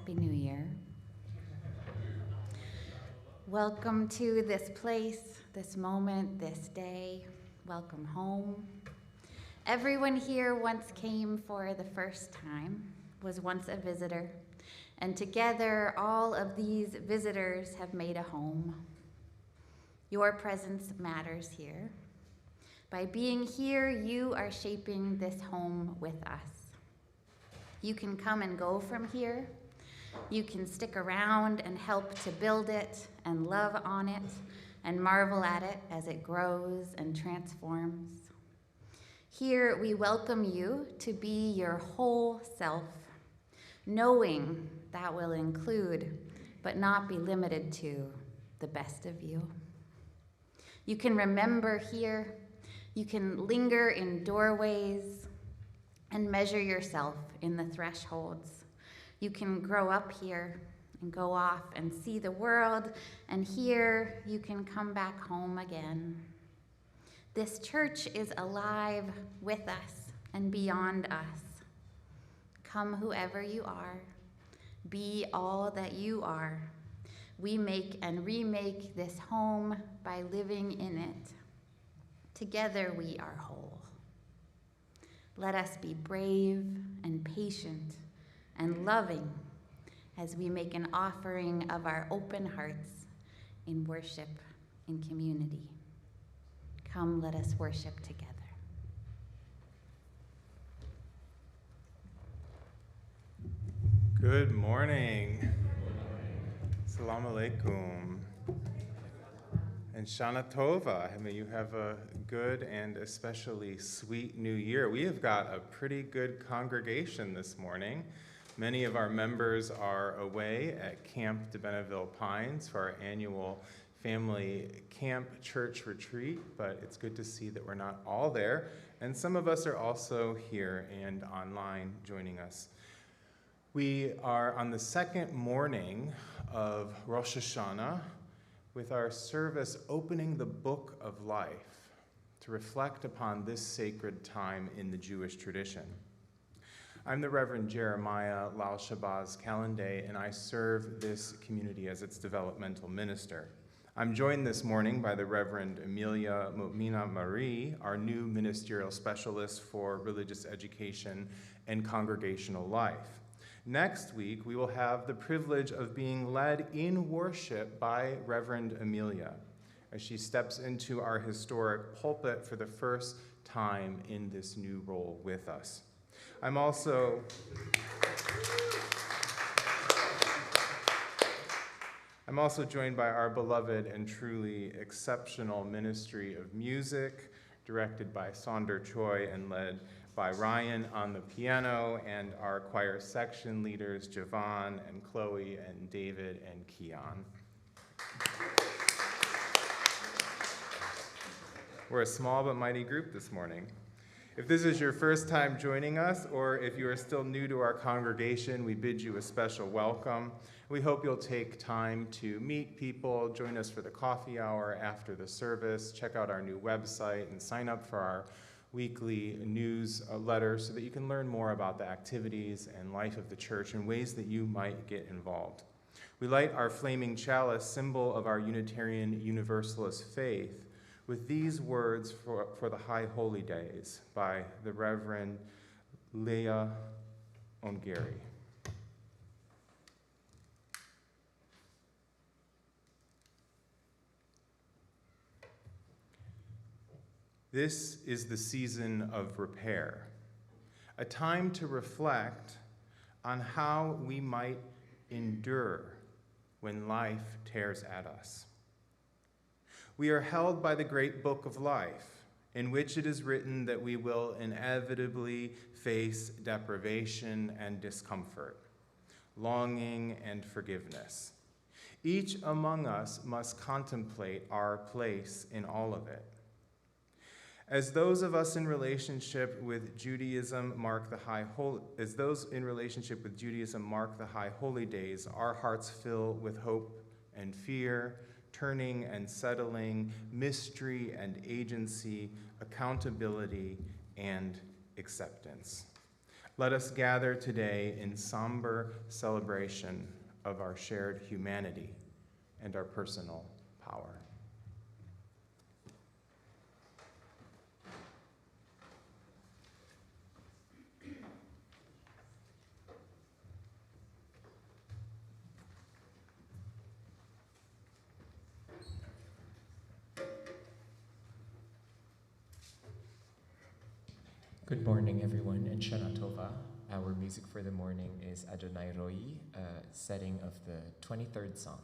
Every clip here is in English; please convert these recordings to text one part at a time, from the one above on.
Happy New Year. Welcome to this place, this moment, this day. Welcome home. Everyone here once came for the first time, was once a visitor, and together all of these visitors have made a home. Your presence matters here. By being here, you are shaping this home with us. You can come and go from here. You can stick around and help to build it and love on it and marvel at it as it grows and transforms. Here we welcome you to be your whole self, knowing that will include, but not be limited to, the best of you. You can remember here. You can linger in doorways and measure yourself in the thresholds. You can grow up here and go off and see the world, and here you can come back home again. This church is alive with us and beyond us. Come whoever you are, be all that you are. We make and remake this home by living in it. Together we are whole. Let us be brave and patient and loving as we make an offering of our open hearts in worship in community. Come, let us worship together. Good morning. Salam alaikum. And Shana Tova. May you have a good and especially sweet new year. We have got a pretty good congregation this morning. Many of our members are away at Camp de Benneville Pines for our annual family camp church retreat, but it's good to see that we're not all there. And some of us are also here and online joining us. We are on the second morning of Rosh HaShanah with our service opening the Book of Life to reflect upon this sacred time in the Jewish tradition. I'm the Reverend Jeremiah Lal Shabazz Kalendae, and I serve this community as its developmental minister. I'm joined this morning by the Reverend Amelia Mumina Marie, our new ministerial specialist for religious education and congregational life. Next week, we will have the privilege of being led in worship by Reverend Amelia as she steps into our historic pulpit for the first time in this new role with us. I'm also joined by our beloved and truly exceptional Ministry of Music, directed by Sonder Choi and led by Ryan on the piano, and our choir section leaders, Javon and Chloe and David and Keon. We're a small but mighty group this morning. If this is your first time joining us, or if you are still new to our congregation, we bid you a special welcome. We hope you'll take time to meet people, join us for the coffee hour after the service, check out our new website, and sign up for our weekly newsletter so that you can learn more about the activities and life of the church and ways that you might get involved. We light our flaming chalice, symbol of our Unitarian Universalist faith, with these words for the High Holy Days by the Reverend Leah Ongeri. This is the season of repair, a time to reflect on how we might endure when life tears at us. We are held by the great book of life, in which it is written that we will inevitably face deprivation and discomfort, longing and forgiveness. Each among us must contemplate our place in all of it. As those in relationship with Judaism mark the high holy days, our hearts fill with hope and fear, turning and settling, mystery and agency, accountability and acceptance. Let us gather today in somber celebration of our shared humanity and our personal power. Good morning, everyone, and Shana Tova. Our music for the morning is Adonai Roi, setting of the 23rd Psalm.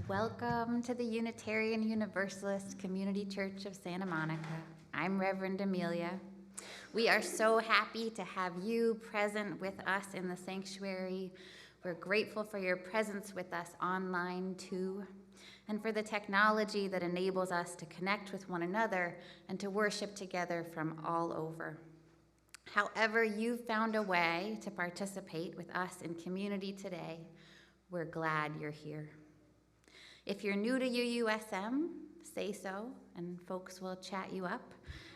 Welcome to the Unitarian Universalist Community Church of Santa Monica. I'm Reverend Amelia. We are so happy to have you present with us in the sanctuary. We're grateful for your presence with us online too, and for the technology that enables us to connect with one another and to worship together from all over. However you've found a way to participate with us in community today, we're glad you're here. If you're new to UUSM, say so, and folks will chat you up.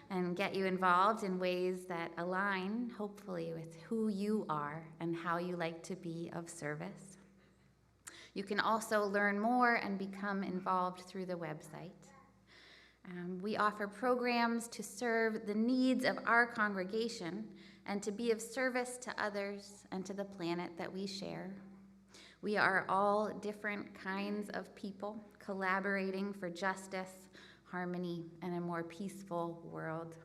and get you involved in ways that align, hopefully, with who you are and how you like to be of service. You can also learn more and become involved through the website. We offer programs to serve the needs of our congregation and to be of service to others and to the planet that we share. We are all different kinds of people collaborating for justice, harmony, and a more peaceful world.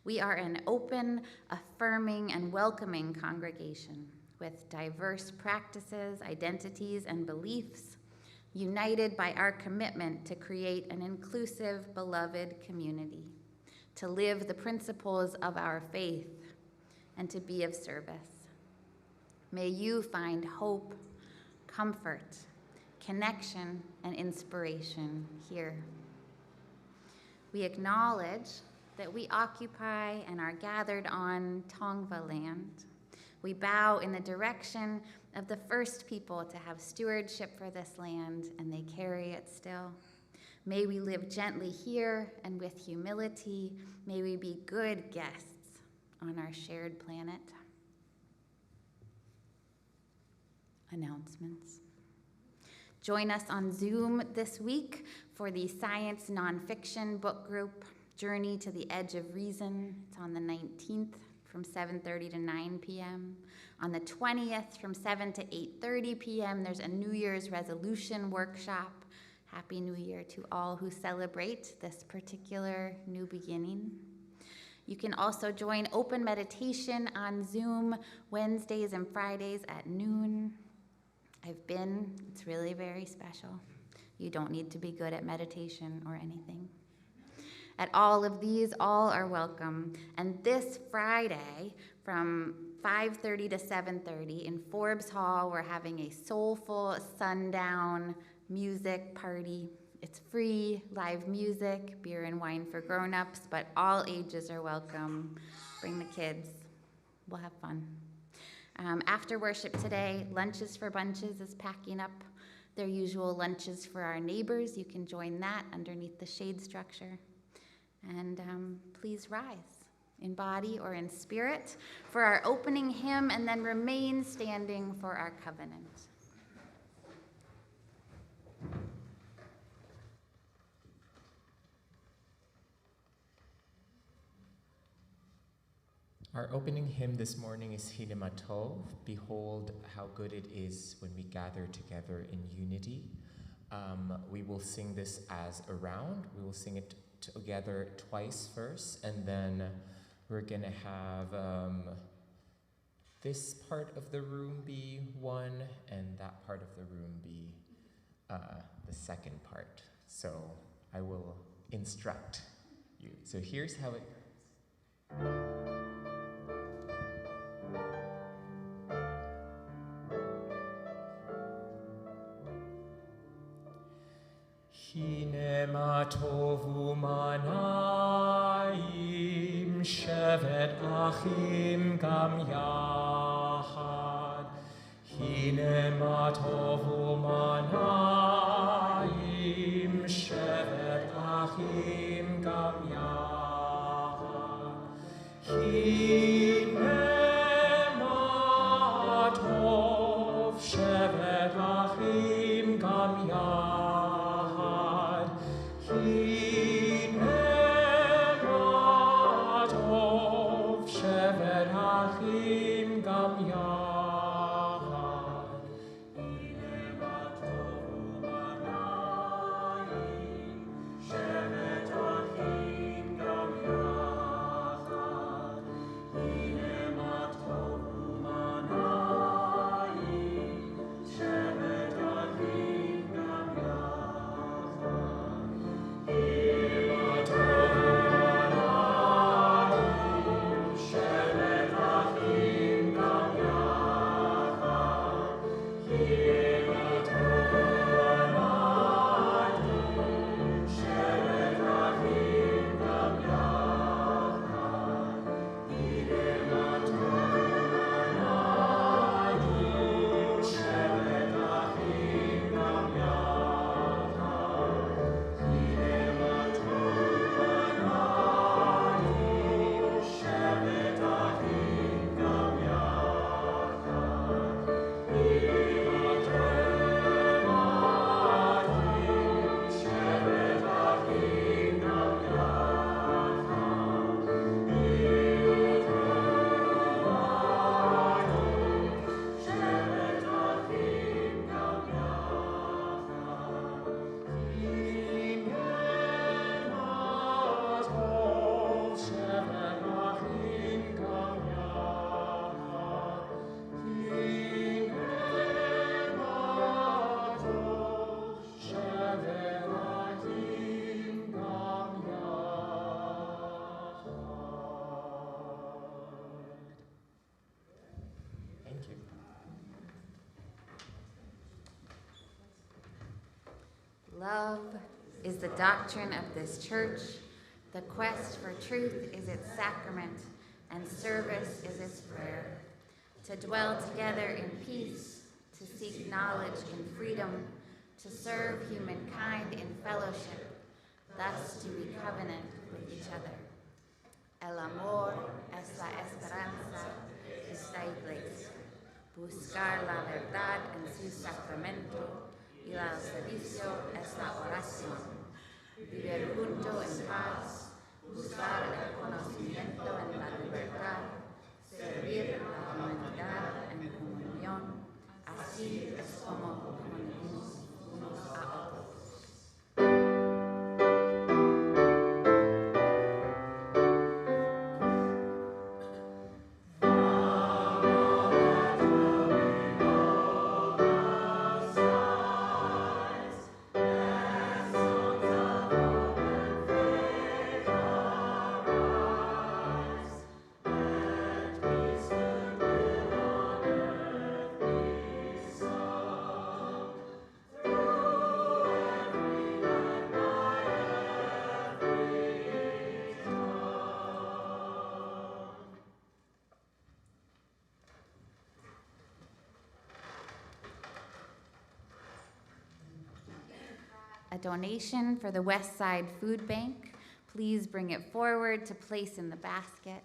We are an open, affirming, and welcoming congregation with diverse practices, identities, and beliefs, united by our commitment to create an inclusive, beloved community, to live the principles of our faith, and to be of service. May you find hope, comfort, connection, and inspiration here. We acknowledge that we occupy and are gathered on Tongva land. We bow in the direction of the first people to have stewardship for this land, and they carry it still. May we live gently here and with humility. May we be good guests on our shared planet. Announcements. Join us on Zoom this week for the Science Nonfiction book group, Journey to the Edge of Reason. It's on the 19th from 7:30 to 9 p.m. On the 20th from 7 to 8:30 p.m., there's a New Year's resolution workshop. Happy New Year to all who celebrate this particular new beginning. You can also join open meditation on Zoom Wednesdays and Fridays at noon. I've been, it's really very special. You don't need to be good at meditation or anything. At all of these, all are welcome. And this Friday, from 5:30 to 7:30 in Forbes Hall, we're having a soulful sundown music party. It's free, live music, beer and wine for grown-ups, but all ages are welcome. Bring the kids. We'll have fun. After worship today, Lunches for Bunches is packing up their usual lunches for our neighbors. You can join that underneath the shade structure. And please rise in body or in spirit for our opening hymn, and then remain standing for our covenant. Our opening hymn this morning is Hinema Tov, Behold How Good It Is When We Gather Together in Unity. We will sing this as a round. We will sing it together twice first, and then we're going to have this part of the room be one, and that part of the room be the second part. So I will instruct you. So here's how it goes. Hinema tovu manayim shevet achim gam yachad. Hinema tovu manayim shevet achim gam yachad. Hinema tov shevet achim gam yachad. Hinema Love is the doctrine of this church. The quest for truth is its sacrament, and service is its prayer. To dwell together in peace, to seek knowledge in freedom, to serve humankind in fellowship, thus do we covenant with each other. El amor es la esperanza de esta iglesia. Buscar la verdad en su sacramento y el servicio es la oración. Vivir junto en paz, buscar el conocimiento en la libertad, servir a la humanidad en comunión, así es como unimos unos a otros. A donation for the West Side Food Bank. Please bring it forward to place in the basket.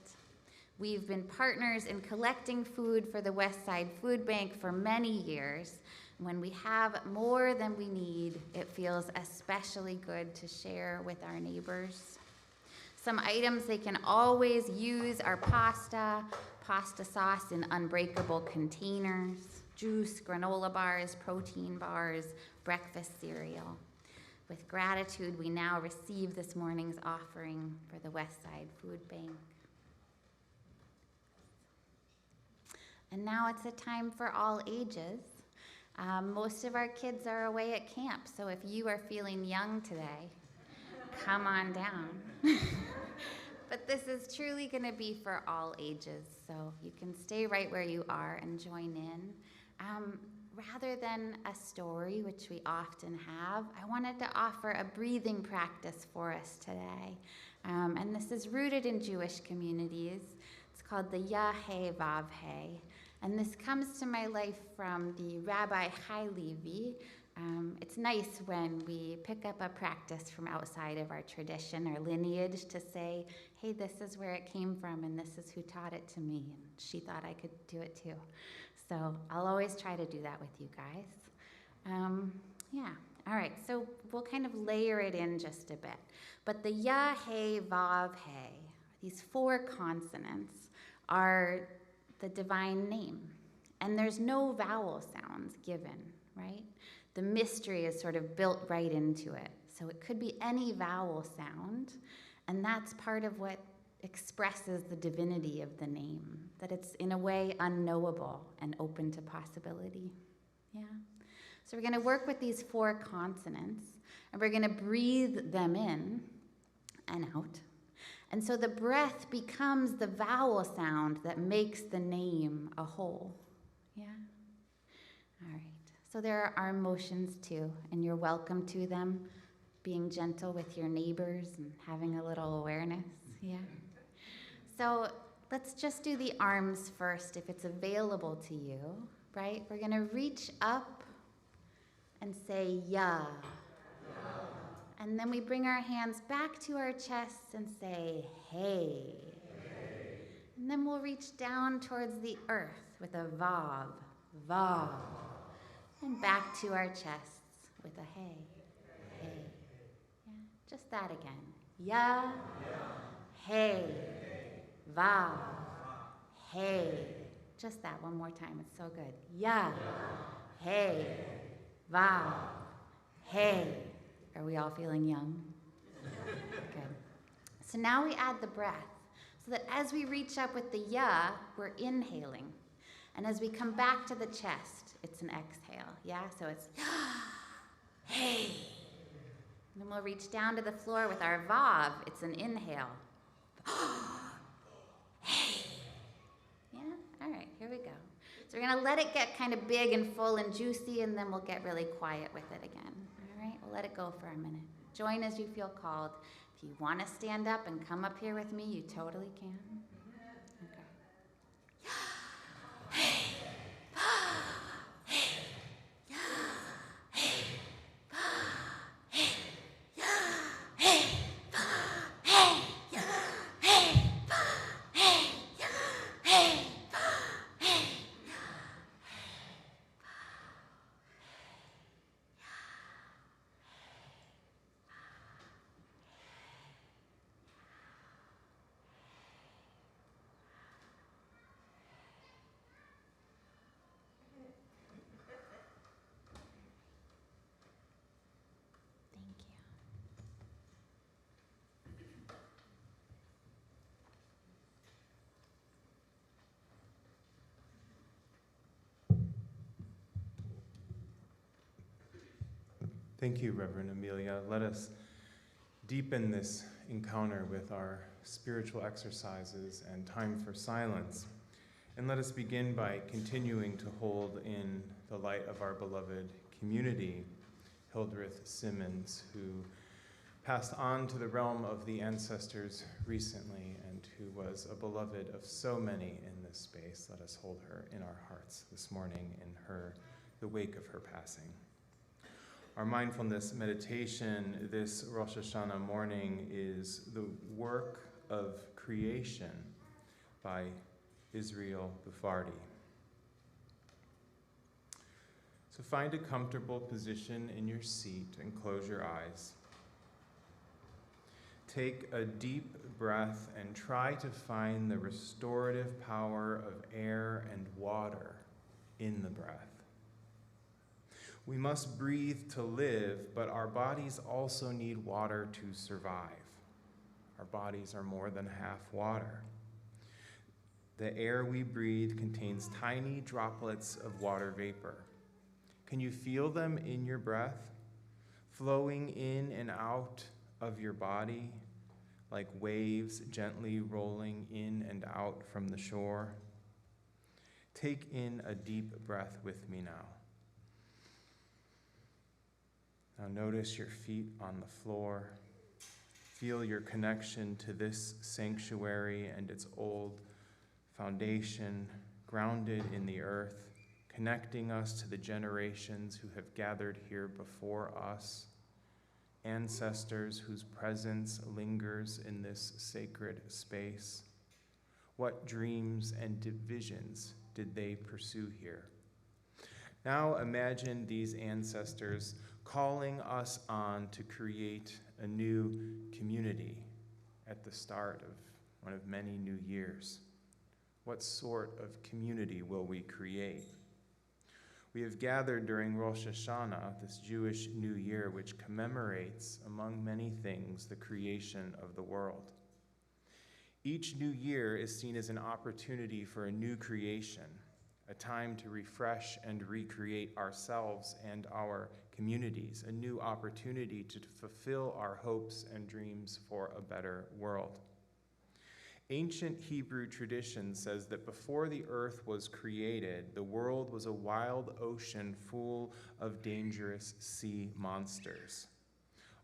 We've been partners in collecting food for the West Side Food Bank for many years. When we have more than we need, it feels especially good to share with our neighbors. Some items they can always use are pasta sauce in unbreakable containers, juice, granola bars, protein bars, breakfast cereal. With gratitude, we now receive this morning's offering for the West Side Food Bank. And now it's a time for all ages. Most of our kids are away at camp, so if you are feeling young today, come on down. But this is truly going to be for all ages, so you can stay right where you are and join in. Rather than a story, which we often have, I wanted to offer a breathing practice for us today. And this is rooted in Jewish communities. It's called the Yah-He Vav-He. And this comes to my life from the Rabbi Chai Levi. It's nice when we pick up a practice from outside of our tradition or lineage to say, hey, this is where it came from and this is who taught it to me. And she thought I could do it too. So I'll always try to do that with you guys. Yeah, all right, so we'll kind of layer it in just a bit. But the Yah-He Vav-He, these four consonants, are the divine name. And there's no vowel sounds given, right? The mystery is sort of built right into it. So it could be any vowel sound, and that's part of what expresses the divinity of the name, that it's in a way unknowable and open to possibility. Yeah. So we're going to work with these four consonants, and we're going to breathe them in and out. And so the breath becomes the vowel sound that makes the name a whole. Yeah? All right. So there are emotions too, and you're welcome to them, being gentle with your neighbors and having a little awareness. Yeah? So let's just do the arms first if it's available to you, right? We're going to reach up and say, Yah. And then we bring our hands back to our chests and say, Hey. And then we'll reach down towards the earth with a Vav, Vav. And back to our chests with a Hey, Hey. Yeah, just that again. Yah, Hey, Vav, Hey. Just that one more time. It's so good. Yah, Hey, Vav, Hey. Are we all feeling young? Good. So now we add the breath, so that as we reach up with the Yah, we're inhaling. And as we come back to the chest, it's an exhale, yeah? So it's Yah, Hey. And then we'll reach down to the floor with our Vav, it's an inhale. Hey. Yeah? All right, here we go. So we're gonna let it get kind of big and full and juicy, and then we'll get really quiet with it again. All right, we'll let it go for a minute. Join as you feel called. If you want to stand up and come up here with me, you totally can. Thank you, Reverend Amelia. Let us deepen this encounter with our spiritual exercises and time for silence. And let us begin by continuing to hold in the light of our beloved community, Hildreth Simmons, who passed on to the realm of the ancestors recently and who was a beloved of so many in this space. Let us hold her in our hearts this morning in the wake of her passing. Our mindfulness meditation this Rosh HaShanah morning is the work of creation by Israel Bufardi. So find a comfortable position in your seat and close your eyes. Take a deep breath and try to find the restorative power of air and water in the breath. We must breathe to live, but our bodies also need water to survive. Our bodies are more than half water. The air we breathe contains tiny droplets of water vapor. Can you feel them in your breath, flowing in and out of your body like waves gently rolling in and out from the shore? Take in a deep breath with me now. Now notice your feet on the floor. Feel your connection to this sanctuary and its old foundation, grounded in the earth, connecting us to the generations who have gathered here before us, ancestors whose presence lingers in this sacred space. What dreams and visions did they pursue here? Now imagine these ancestors calling us on to create a new community at the start of one of many new years. What sort of community will we create? We have gathered during Rosh HaShanah, this Jewish New Year, which commemorates, among many things, the creation of the world. Each new year is seen as an opportunity for a new creation, a time to refresh and recreate ourselves and our communities, a new opportunity to fulfill our hopes and dreams for a better world. Ancient Hebrew tradition says that before the earth was created, the world was a wild ocean full of dangerous sea monsters.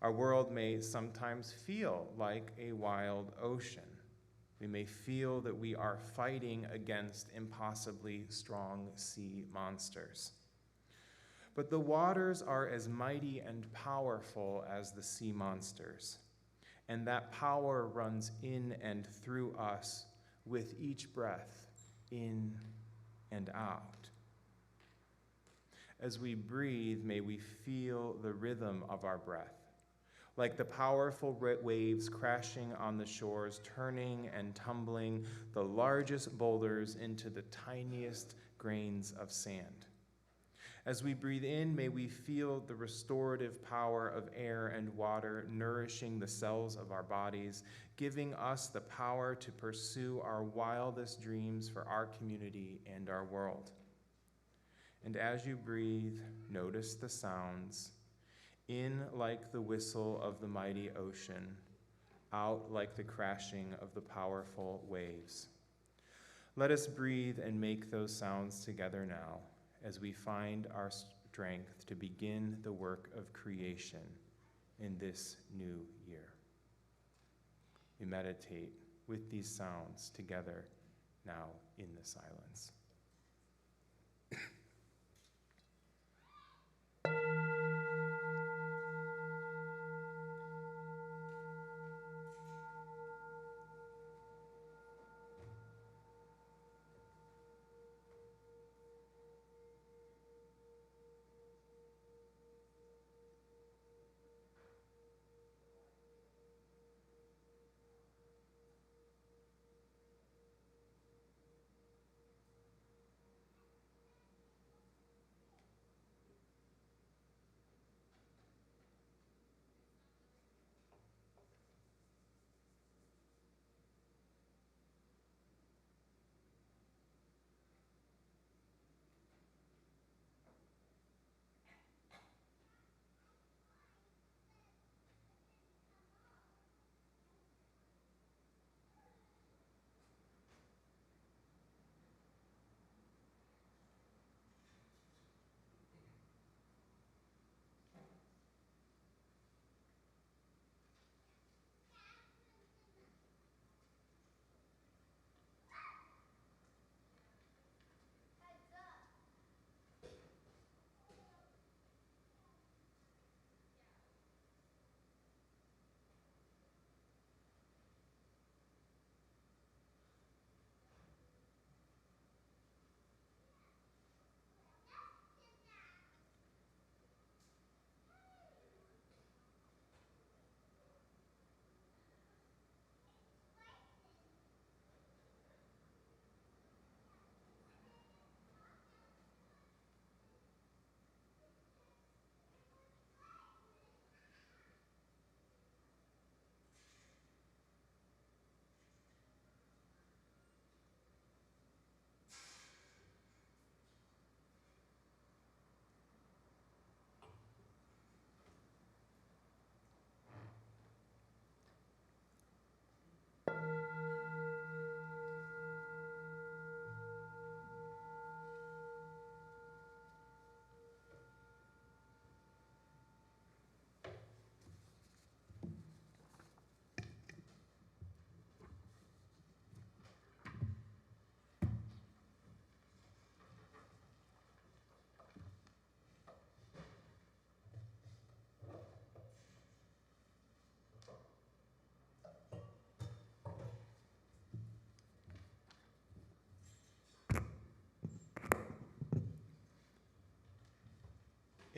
Our world may sometimes feel like a wild ocean. We may feel that we are fighting against impossibly strong sea monsters. But the waters are as mighty and powerful as the sea monsters, and that power runs in and through us with each breath, in and out. As we breathe, may we feel the rhythm of our breath, like the powerful waves crashing on the shores, turning and tumbling the largest boulders into the tiniest grains of sand. As we breathe in, may we feel the restorative power of air and water nourishing the cells of our bodies, giving us the power to pursue our wildest dreams for our community and our world. And as you breathe, notice the sounds, in like the whistle of the mighty ocean, out like the crashing of the powerful waves. Let us breathe and make those sounds together now, as we find our strength to begin the work of creation in this new year. We meditate with these sounds together now in the silence.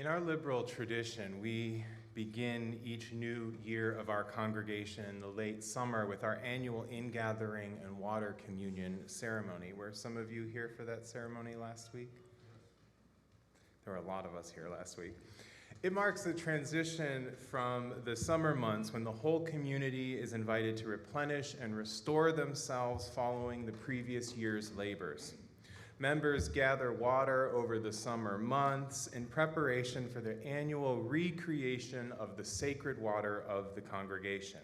In our liberal tradition, we begin each new year of our congregation in the late summer with our annual ingathering and water communion ceremony. Were some of you here for that ceremony last week? There were a lot of us here last week. It marks the transition from the summer months when the whole community is invited to replenish and restore themselves following the previous year's labors. Members gather water over the summer months in preparation for the annual recreation of the sacred water of the congregation.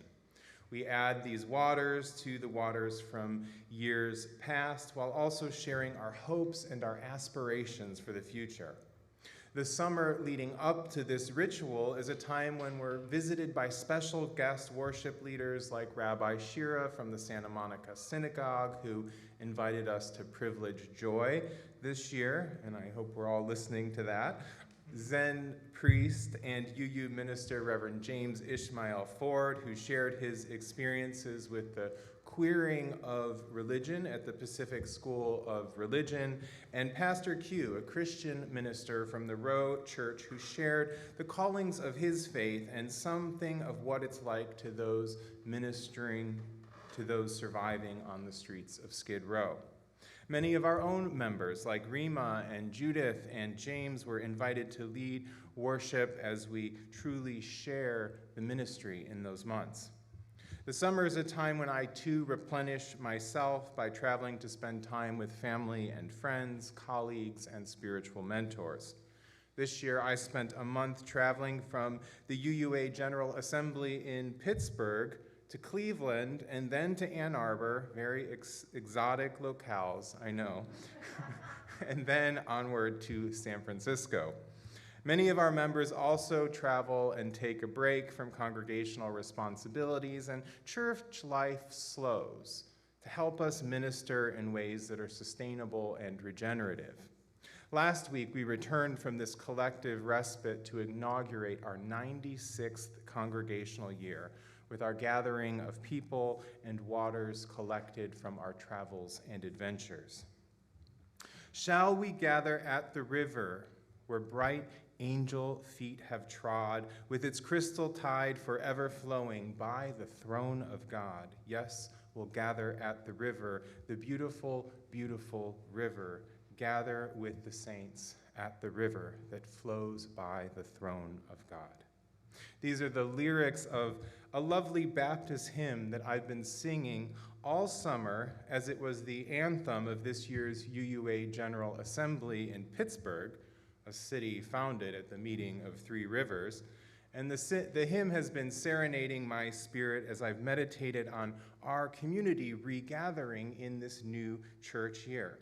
We add these waters to the waters from years past while also sharing our hopes and our aspirations for the future. The summer leading up to this ritual is a time when we're visited by special guest worship leaders like Rabbi Shira from the Santa Monica Synagogue, who invited us to Privilege Joy this year, and I hope we're all listening to that. Zen priest and UU minister Reverend James Ishmael Ford, who shared his experiences with the queering of religion at the Pacific School of Religion, and Pastor Q, a Christian minister from the Row Church, who shared the callings of his faith and something of what it's like to those ministering to those surviving on the streets of Skid Row. Many of our own members, like Rima and Judith and James, were invited to lead worship as we truly share the ministry in those months. The summer is a time when I too replenish myself by traveling to spend time with family and friends, colleagues, and spiritual mentors. This year I spent a month traveling from the UUA General Assembly in Pittsburgh to Cleveland and then to Ann Arbor, very exotic locales, I know, and then onward to San Francisco. Many of our members also travel and take a break from congregational responsibilities, and church life slows to help us minister in ways that are sustainable and regenerative. Last week, we returned from this collective respite to inaugurate our 96th congregational year with our gathering of people and waters collected from our travels and adventures. Shall we gather at the river where bright angel feet have trod, with its crystal tide forever flowing by the throne of God? Yes, we'll gather at the river, the beautiful, beautiful river. Gather with the saints at the river that flows by the throne of God. These are the lyrics of a lovely Baptist hymn that I've been singing all summer, as it was the anthem of this year's UUA General Assembly in Pittsburgh, a city founded at the meeting of Three Rivers. And the hymn has been serenading my spirit as I've meditated on our community regathering in this new church year.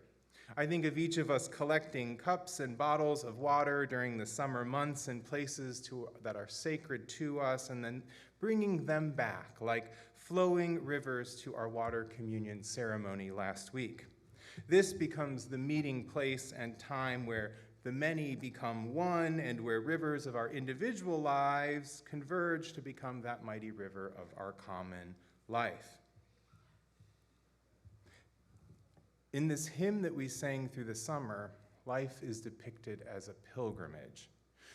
I think of each of us collecting cups and bottles of water during the summer months in places that are sacred to us, and then bringing them back like flowing rivers to our water communion ceremony last week. This becomes the meeting place and time where the many become one, and where rivers of our individual lives converge to become that mighty river of our common life. In this hymn that we sang through the summer, life is depicted as a pilgrimage.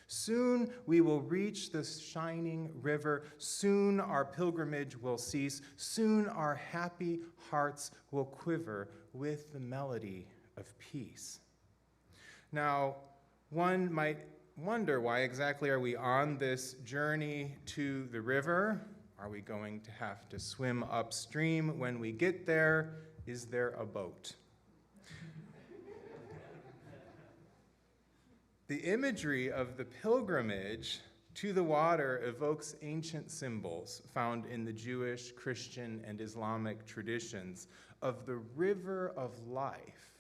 Soon we will reach the shining river. Soon our pilgrimage will cease. Soon our happy hearts will quiver with the melody of peace. Now, one might wonder, why exactly are we on this journey to the river? Are we going to have to swim upstream when we get there? Is there a boat? The imagery of the pilgrimage to the water evokes ancient symbols found in the Jewish, Christian, and Islamic traditions of the river of life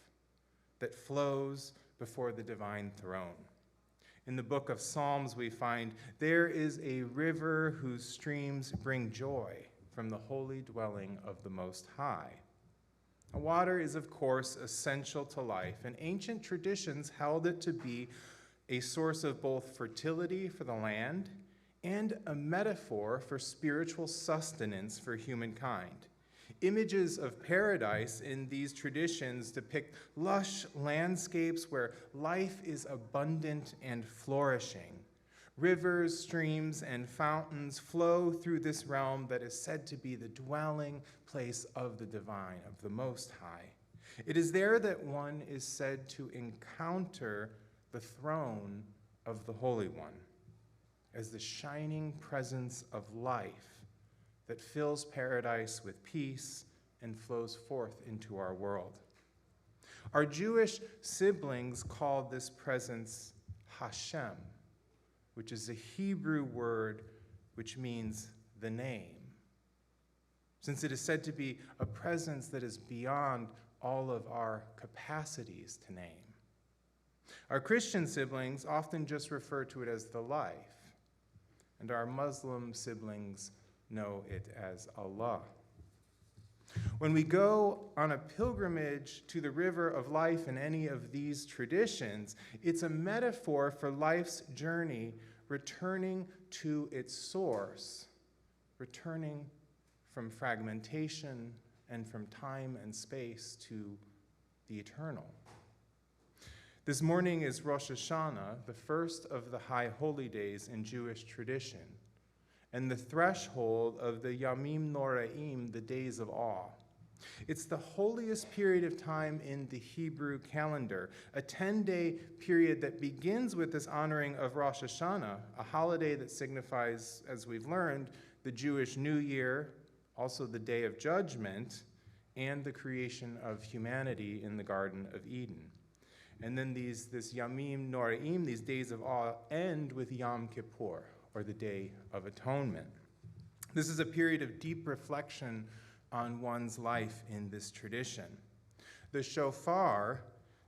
that flows before the divine throne. In the book of Psalms, we find, "There is a river whose streams bring joy from the holy dwelling of the Most High." Water is, of course, essential to life, and ancient traditions held it to be a source of both fertility for the land and a metaphor for spiritual sustenance for humankind. Images of paradise in these traditions depict lush landscapes where life is abundant and flourishing. Rivers, streams, and fountains flow through this realm that is said to be the dwelling place of the divine, of the Most High. It is there that one is said to encounter the throne of the Holy One as the shining presence of life that fills paradise with peace and flows forth into our world. Our Jewish siblings called this presence Hashem, which is a Hebrew word which means the name, since it is said to be a presence that is beyond all of our capacities to name. Our Christian siblings often just refer to it as the life, and our Muslim siblings know it as Allah. When we go on a pilgrimage to the river of life in any of these traditions, it's a metaphor for life's journey returning to its source, returning from fragmentation and from time and space to the eternal. This morning is Rosh HaShanah, the first of the high holy days in Jewish tradition, and the threshold of the Yamim Noraim, the days of awe. It's the holiest period of time in the Hebrew calendar, a 10-day period that begins with this honoring of Rosh HaShanah, a holiday that signifies, as we've learned, the Jewish New Year, also the Day of Judgment, and the creation of humanity in the Garden of Eden. And then this Yamim Noraim, these days of awe, end with Yom Kippur, or the Day of Atonement. This is a period of deep reflection on one's life in this tradition. The shofar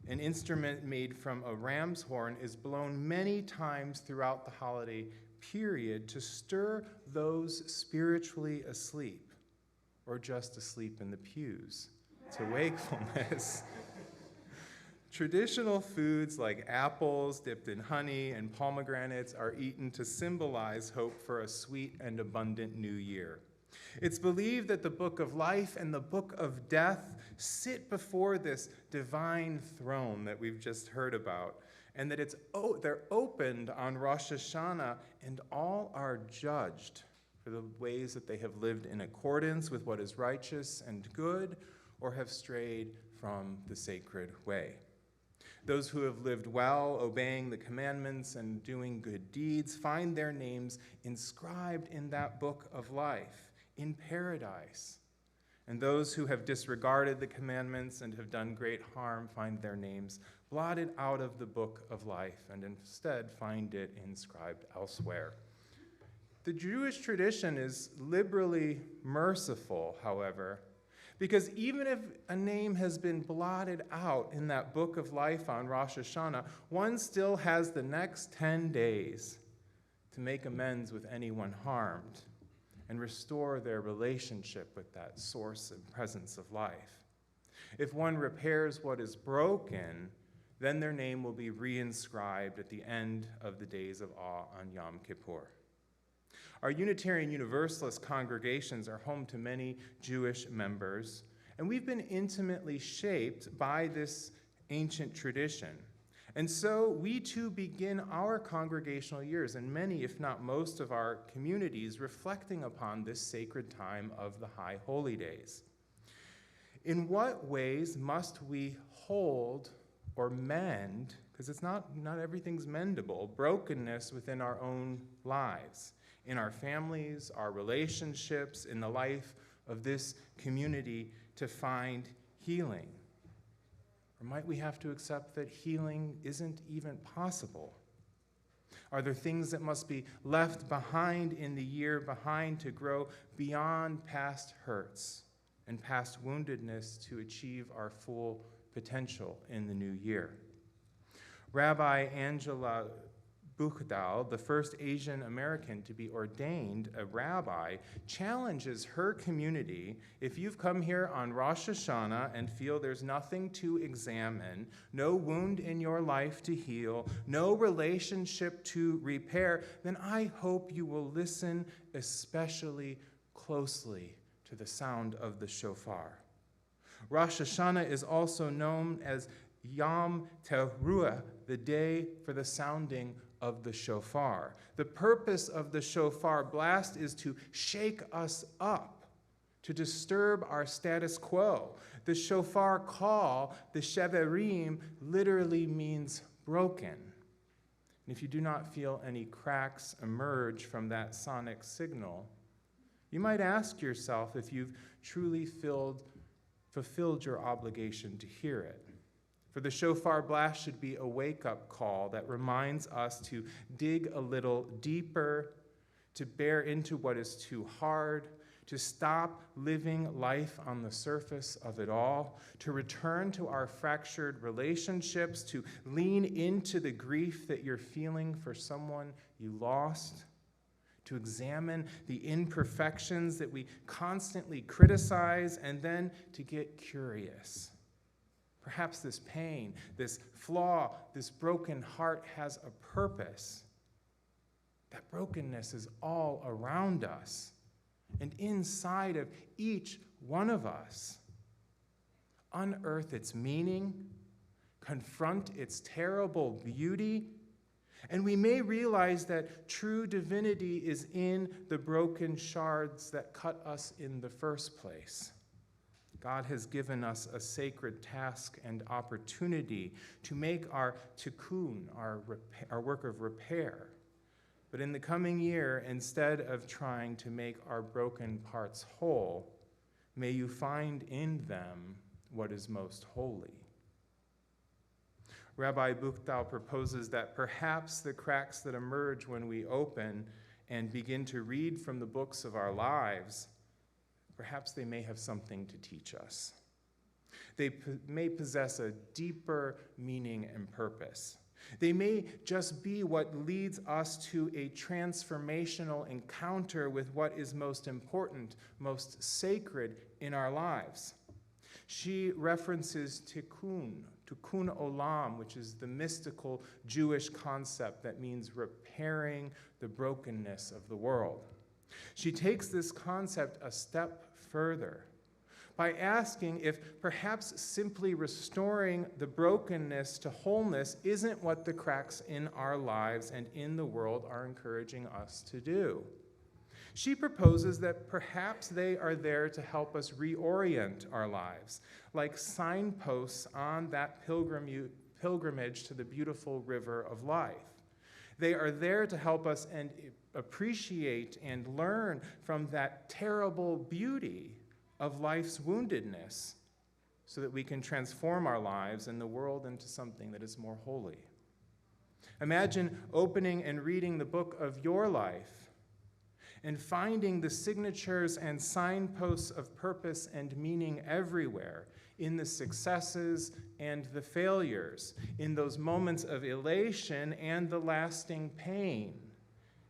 an instrument made from a ram's horn, is blown many times throughout the holiday period to stir those spiritually asleep or just asleep in the pews to wakefulness. Traditional foods like apples dipped in honey and pomegranates are eaten to symbolize hope for a sweet and abundant new year. It's believed that the book of life and the book of death sit before this divine throne that we've just heard about, and that they're opened on Rosh HaShanah, and all are judged for the ways that they have lived in accordance with what is righteous and good, or have strayed from the sacred way. Those who have lived well, obeying the commandments and doing good deeds, find their names inscribed in that book of life, in paradise. And those who have disregarded the commandments and have done great harm find their names blotted out of the book of life and instead find it inscribed elsewhere. The Jewish tradition is liberally merciful, however, because even if a name has been blotted out in that book of life on Rosh HaShanah, one still has the next 10 days to make amends with anyone harmed and restore their relationship with that source and presence of life. If one repairs what is broken, then their name will be reinscribed at the end of the days of awe on Yom Kippur. Our Unitarian Universalist congregations are home to many Jewish members, and we've been intimately shaped by this ancient tradition. And so we too begin our congregational years, and many, if not most, of our communities reflecting upon this sacred time of the High Holy Days. In what ways must we hold or mend, because it's not everything's mendable, brokenness within our own lives, in our families, our relationships, in the life of this community to find healing? Or might we have to accept that healing isn't even possible? Are there things that must be left behind in the year behind to grow beyond past hurts and past woundedness to achieve our full potential in the new year? Rabbi Angela Buchdal, the first Asian American to be ordained a rabbi, challenges her community: if you've come here on Rosh Hashanah and feel there's nothing to examine, no wound in your life to heal, no relationship to repair, then I hope you will listen especially closely to the sound of the shofar. Rosh Hashanah is also known as Yom Teruah, the day for the sounding of the shofar. The purpose of the shofar blast is to shake us up, to disturb our status quo. The shofar call, the sheverim, literally means broken. And if you do not feel any cracks emerge from that sonic signal, you might ask yourself if you've truly fulfilled your obligation to hear it. For the shofar blast should be a wake-up call that reminds us to dig a little deeper, to bear into what is too hard, to stop living life on the surface of it all, to return to our fractured relationships, to lean into the grief that you're feeling for someone you lost, to examine the imperfections that we constantly criticize, and then to get curious. Perhaps this pain, this flaw, this broken heart has a purpose. That brokenness is all around us and inside of each one of us. Unearth its meaning, confront its terrible beauty, and we may realize that true divinity is in the broken shards that cut us in the first place. God has given us a sacred task and opportunity to make our tikkun, our work of repair. But in the coming year, instead of trying to make our broken parts whole, may you find in them what is most holy. Rabbi Buchdal proposes that perhaps the cracks that emerge when we open and begin to read from the books of our lives, perhaps they may have something to teach us. They may possess a deeper meaning and purpose. They may just be what leads us to a transformational encounter with what is most important, most sacred in our lives. She references tikkun olam, which is the mystical Jewish concept that means repairing the brokenness of the world. She takes this concept a step further by asking if perhaps simply restoring the brokenness to wholeness isn't what the cracks in our lives and in the world are encouraging us to do. She proposes that perhaps they are there to help us reorient our lives, like signposts on that pilgrimage to the beautiful river of life. They are there to help us and appreciate and learn from that terrible beauty of life's woundedness so that we can transform our lives and the world into something that is more holy. Imagine opening and reading the book of your life and finding the signatures and signposts of purpose and meaning everywhere, in the successes and the failures, in those moments of elation and the lasting pain,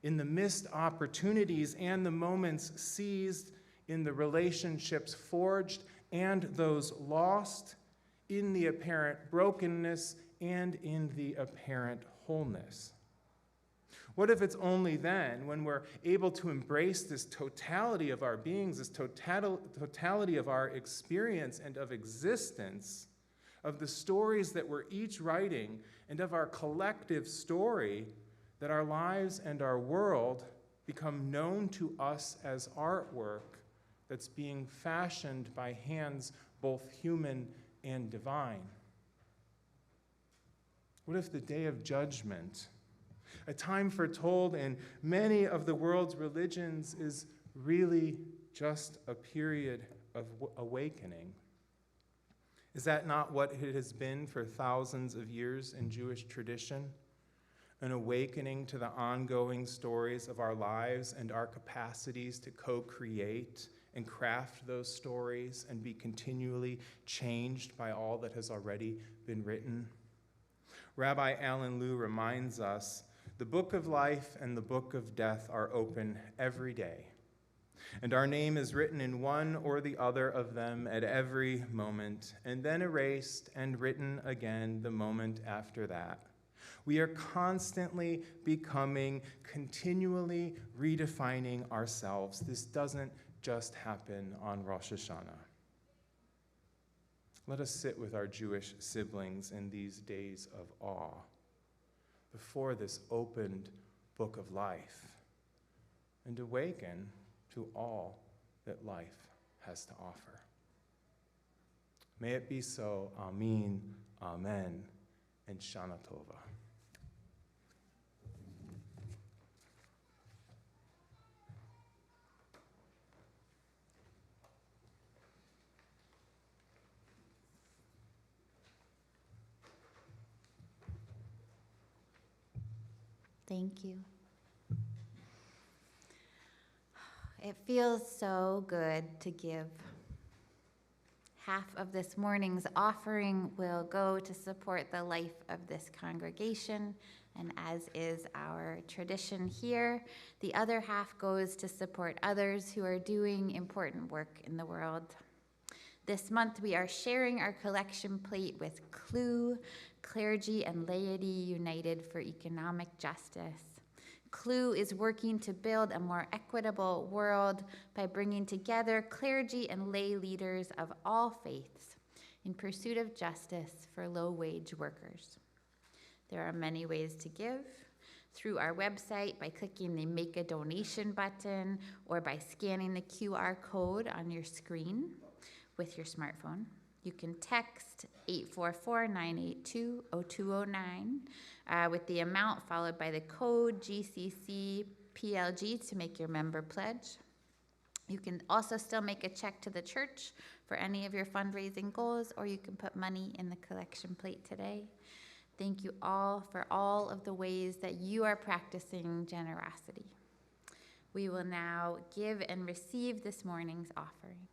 in the missed opportunities and the moments seized, in the relationships forged and those lost, in the apparent brokenness and in the apparent wholeness. What if it's only then, when we're able to embrace this totality of our beings, this totality of our experience and of existence, of the stories that we're each writing, and of our collective story, that our lives and our world become known to us as artwork that's being fashioned by hands both human and divine? What if the day of judgment, a time foretold in many of the world's religions, is really just a period of awakening? Is that not what it has been for thousands of years in Jewish tradition? An awakening to the ongoing stories of our lives and our capacities to co-create and craft those stories and be continually changed by all that has already been written. Rabbi Alan Liu reminds us, the book of life and the book of death are open every day, and our name is written in one or the other of them at every moment, and then erased and written again the moment after that. We are constantly becoming, continually redefining ourselves. This doesn't just happen on Rosh HaShanah. Let us sit with our Jewish siblings in these days of awe before this opened book of life and awaken to all that life has to offer. May it be so. Amen, amen, and Shana Tova. Thank you. It feels so good to give. Half of this morning's offering will go to support the life of this congregation, and as is our tradition here, the other half goes to support others who are doing important work in the world. This month, we are sharing our collection plate with CLUE, Clergy and Laity United for Economic Justice. CLUE is working to build a more equitable world by bringing together clergy and lay leaders of all faiths in pursuit of justice for low-wage workers. There are many ways to give: through our website by clicking the Make a Donation button or by scanning the QR code on your screen with your smartphone. You can text 844-982-0209 with the amount followed by the code GCCPLG to make your member pledge. You can also still make a check to the church for any of your fundraising goals, or you can put money in the collection plate today. Thank you all for all of the ways that you are practicing generosity. We will now give and receive this morning's offering.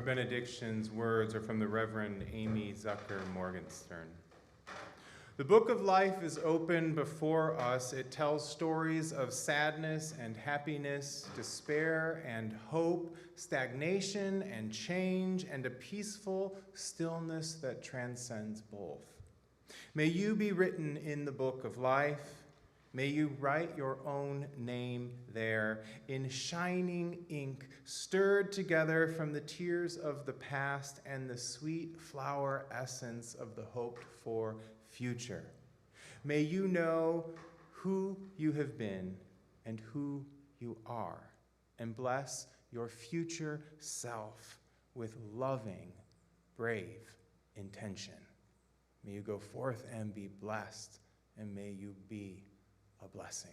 benediction's words are from the Reverend Amy Zucker Morgenstern. The book of life is open before us. It tells stories of sadness and happiness, despair and hope, stagnation and change, and a peaceful stillness that transcends both. May you be written in the book of life. May you write your own name there in shining ink, stirred together from the tears of the past and the sweet flower essence of the hoped-for future. May you know who you have been and who you are, and bless your future self with loving, brave intention. May you go forth and be blessed, and may you be a blessing.